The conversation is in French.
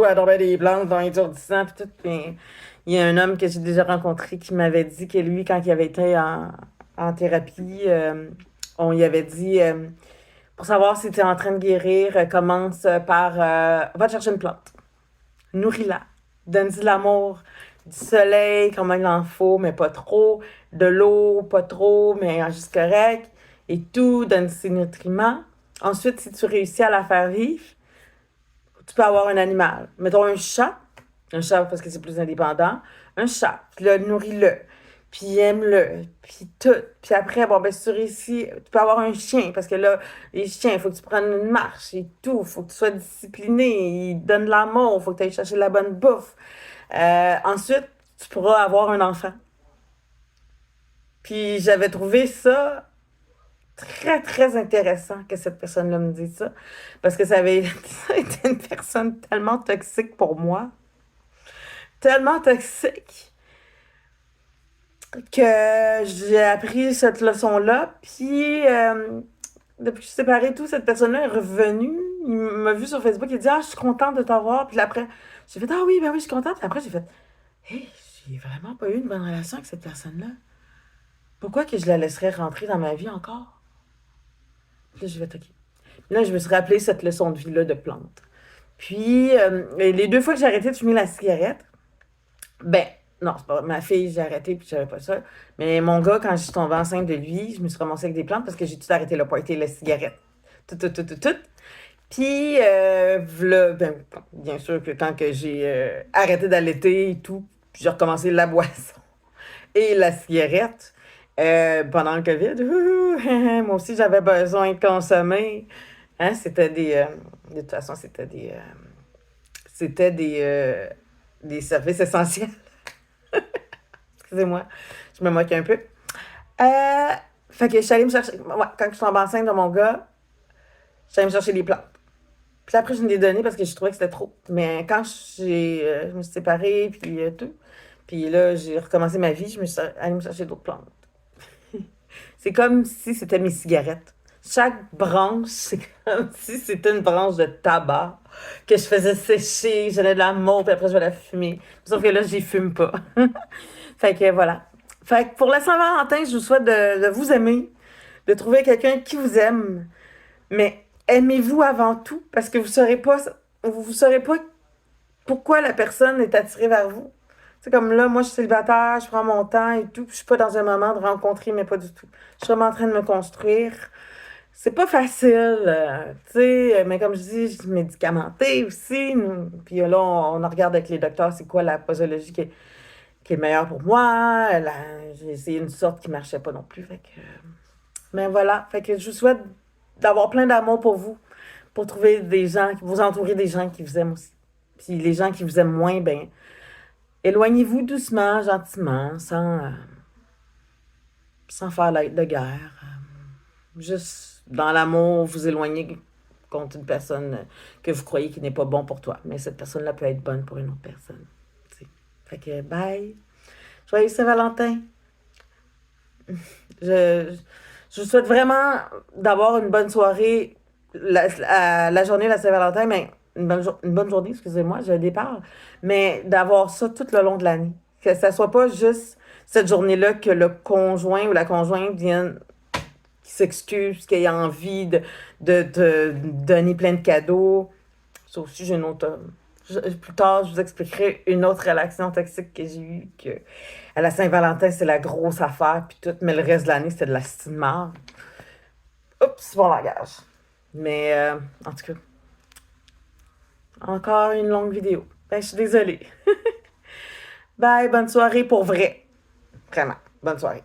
elle tombait des plantes dans étourdissant, puis tout. Puis il y a un homme que j'ai déjà rencontré qui m'avait dit que lui, quand il avait été en thérapie, on lui avait dit, pour savoir si tu es en train de guérir, commence par, va te chercher une plante, nourris-la, donne-y de l'amour, du soleil, comme il en faut, mais pas trop, de l'eau, pas trop, mais juste correct, et tout, donne ses nutriments. Ensuite, si tu réussis à la faire vivre, tu peux avoir un animal. Mettons un chat parce que c'est plus indépendant, un chat, puis là, nourris-le, puis aime-le, puis tout. Puis après, bon, ben, si tu réussis, tu peux avoir un chien, parce que là, les chiens, il faut que tu prennes une marche et tout, il faut que tu sois discipliné, ils te donnent de l'amour, il faut que tu ailles chercher de la bonne bouffe. Ensuite, tu pourras avoir un enfant. Puis j'avais trouvé ça très, très intéressant que cette personne-là me dise ça, parce que ça avait ça a été une personne tellement toxique pour moi, tellement toxique, que j'ai appris cette leçon-là, puis depuis que je suis séparée, tout, cette personne-là est revenue, il m'a vu sur Facebook, il dit «Ah, je suis contente de t'avoir», puis après, j'ai fait «Ah oui, ben oui, je suis contente», puis après, j'ai fait «Hé, j'ai vraiment pas eu une bonne relation avec cette personne-là. Pourquoi que je la laisserais rentrer dans ma vie encore?» Puis là, j'ai fait «OK». Là, je me suis rappelé cette leçon de vie-là de plante. Puis, les deux fois que j'ai arrêté de fumer la cigarette, ben, non, c'est pas ma fille, j'ai arrêté puis je savais pas ça. Mais mon gars, quand je suis tombée enceinte de lui, je me suis ramassée avec des plantes parce que j'ai tout arrêté le party, la cigarette. Tout, tout, tout, tout, tout. Puis, v'là, ben, bien sûr que quand que j'ai arrêté d'allaiter et tout, puis j'ai recommencé la boisson et la cigarette pendant le COVID, moi aussi j'avais besoin de consommer. Hein, c'était de toute façon, c'était des services essentiels. Excusez-moi, je me moque un peu. Euh, fait que je suis allée me chercher. Ouais, quand je suis tombée enceinte de mon gars, je suis allée me chercher des plantes. Puis après, je me les donné parce que je trouvais que c'était trop. Mais quand je me suis séparée, puis tout, puis là, j'ai recommencé ma vie, je me suis allée me chercher d'autres plantes. C'est comme si c'était mes cigarettes. Chaque branche, c'est comme si c'était une branche de tabac que je faisais sécher, je donnais de l'amour, puis après je vais la fumer. Sauf que là, j'y fume pas. Fait que voilà. Fait que pour la Saint-Valentin, je vous souhaite de vous aimer, de trouver quelqu'un qui vous aime, mais aimez-vous avant tout, parce que vous saurez pas pourquoi la personne est attirée vers vous. C'est comme là, moi, je suis célibataire, je prends mon temps et tout, puis je suis pas dans un moment de rencontrer, mais pas du tout. Je suis vraiment en train de me construire. C'est pas facile, tu sais, mais comme je dis, je suis médicamentée aussi. Puis là, on regarde avec les docteurs, c'est quoi la posologie qui est meilleure pour moi. J'ai essayé une sorte qui marchait pas non plus. Fait que, mais voilà, fait que je vous souhaite d'avoir plein d'amour pour vous, pour trouver des gens, vous entourer des gens qui vous aiment aussi. Puis les gens qui vous aiment moins, ben, éloignez-vous doucement, gentiment, sans faire de guerre. Juste dans l'amour, vous éloigner contre une personne que vous croyez qui n'est pas bon pour toi. Mais cette personne-là peut être bonne pour une autre personne. T'sais. Fait que bye. Joyeux Saint-Valentin. Je, je vous souhaite vraiment d'avoir une bonne soirée la journée de la Saint-Valentin, mais une bonne journée, excusez-moi, je départ, mais d'avoir ça tout le long de l'année. Que ça soit pas juste cette journée-là que le conjoint ou la conjointe vienne qui s'excuse, qui ait envie de donner plein de cadeaux. Ça aussi, j'ai une autre. Plus tard, je vous expliquerai une autre relation toxique que j'ai eue, que à la Saint-Valentin, c'est la grosse affaire, puis tout, mais le reste de l'année, c'était de la style marde. Oups, bon langage. Mais, en tout cas, encore une longue vidéo. Ben, je suis désolée. Bye, bonne soirée pour vrai. Vraiment, bonne soirée.